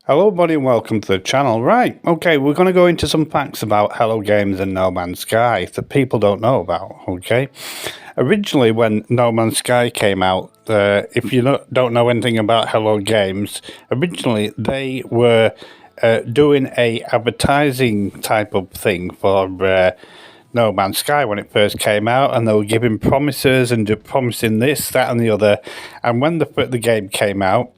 Hello everybody and welcome to the channel. Right, okay, we're going to go into some facts about Hello Games and No Man's Sky that people don't know about, okay? Originally when No Man's Sky came out, if you don't know anything about Hello Games, originally they were doing a advertising type of thing for No Man's Sky when it first came out, and they were giving promises and promising this, that and the other, and when the game came out,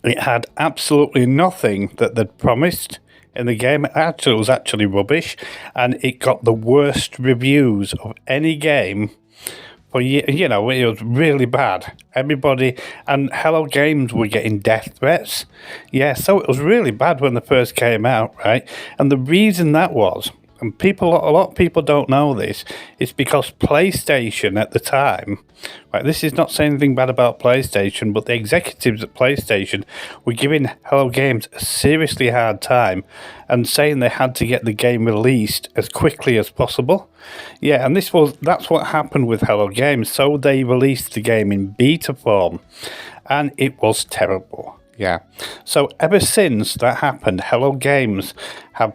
it had absolutely nothing that they'd promised in the game. It was actually rubbish, and it got the worst reviews of any game. For it was really bad. Everybody and Hello Games were getting death threats. Yeah, so it was really bad when they first came out, right? And the reason that was, and a lot of people don't know this, is because PlayStation at the time, right, this is not saying anything bad about PlayStation, but the executives at PlayStation were giving Hello Games a seriously hard time and saying they had to get the game released as quickly as possible. Yeah, and that's what happened with Hello Games. So they released the game in beta form, and it was terrible. Yeah. So ever since that happened, Hello Games have,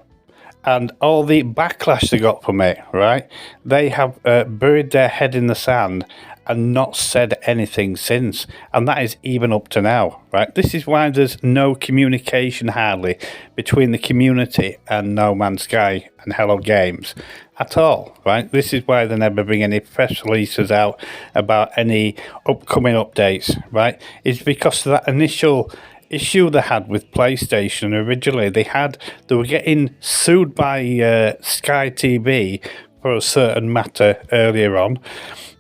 and all the backlash they got from it, right? They have buried their head in the sand and not said anything since. And that is even up to now, right? This is why there's no communication hardly between the community and No Man's Sky and Hello Games at all, right? This is why they never bring any press releases out about any upcoming updates, right? It's because of that initial issue they had with PlayStation. Originally they were getting sued by Sky TV for a certain matter earlier on.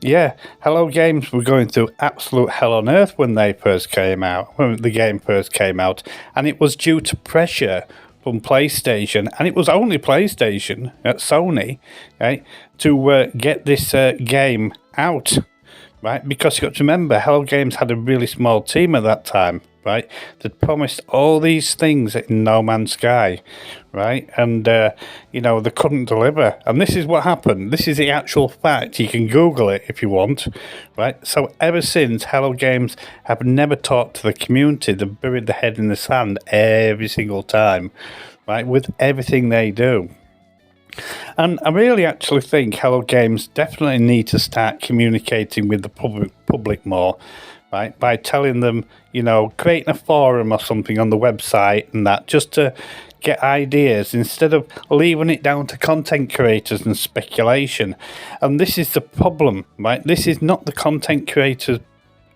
Yeah, Hello Games were going through absolute hell on earth when the game first came out, and it was due to pressure from PlayStation, and it was only PlayStation at Sony, right, to get this game out, right? Because you got to remember, Hello Games had a really small team at that time, right? They'd promised all these things in No Man's Sky, right? And, they couldn't deliver. And this is what happened. This is the actual fact. You can Google it if you want, right? So ever since, Hello Games have never talked to the community. They've buried their head in the sand every single time, right? With everything they do. And I really actually think Hello Games definitely need to start communicating with the public more, right? By telling them, creating a forum or something on the website and that, just to get ideas instead of leaving it down to content creators and speculation. And this is the problem, right? This is not the content creators'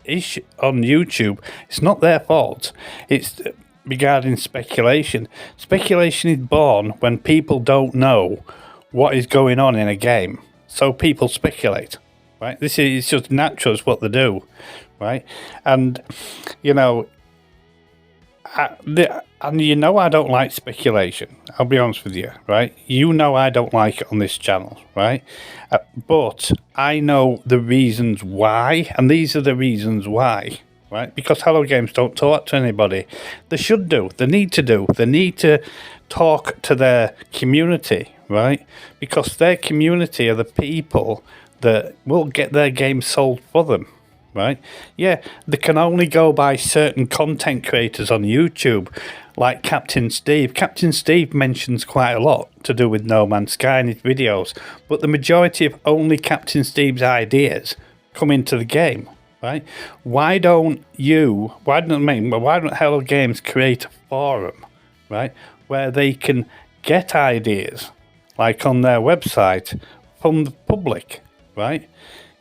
issue on YouTube. It's not their fault. It's regarding speculation. Speculation is born when people don't know what is going on in a game. So people speculate, right? This is just natural, it's what they do, right? And, I don't like speculation. I'll be honest with you, right? I don't like it on this channel, right? But I know the reasons why, and these are the reasons why. Right? Because Hello Games don't talk to anybody. They should do. They need to do. They need to talk to their community, right? Because their community are the people that will get their game sold for them, right? Yeah, they can only go by certain content creators on YouTube, like Captain Steve. Captain Steve mentions quite a lot to do with No Man's Sky in his videos, but the majority of only Captain Steve's ideas come into the game. Right? Why don't Hello Games create a forum, right, where they can get ideas, like on their website, from the public, right?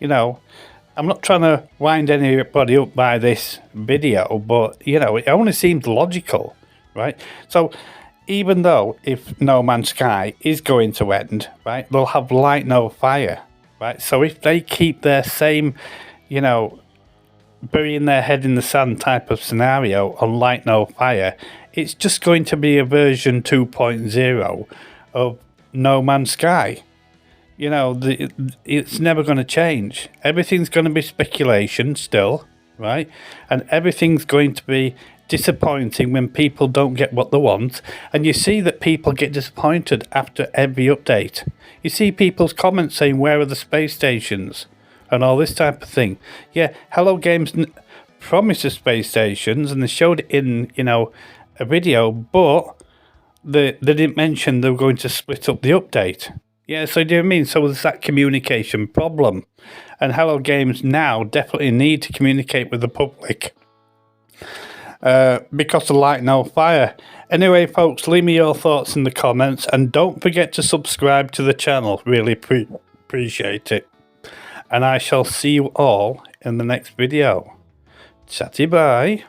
I'm not trying to wind anybody up by this video, but, it only seems logical, right? So, even though if No Man's Sky is going to end, right, they'll have light no fire, right? So if they keep their same, burying their head in the sand type of scenario on Light No Fire, it's just going to be a version 2.0 of No Man's Sky. It's never going to change. Everything's going to be speculation still, right? And everything's going to be disappointing when people don't get what they want. And you see that people get disappointed after every update. You see people's comments saying, "Where are the space stations?" and all this type of thing. Yeah, Hello Games promised the space stations, and they showed it in, a video, but they didn't mention they were going to split up the update. Yeah, so do you mean? So there's that communication problem. And Hello Games now definitely need to communicate with the public because of Light No Fire. Anyway, folks, leave me your thoughts in the comments and don't forget to subscribe to the channel. Really appreciate it. And I shall see you all in the next video. Chatty bye.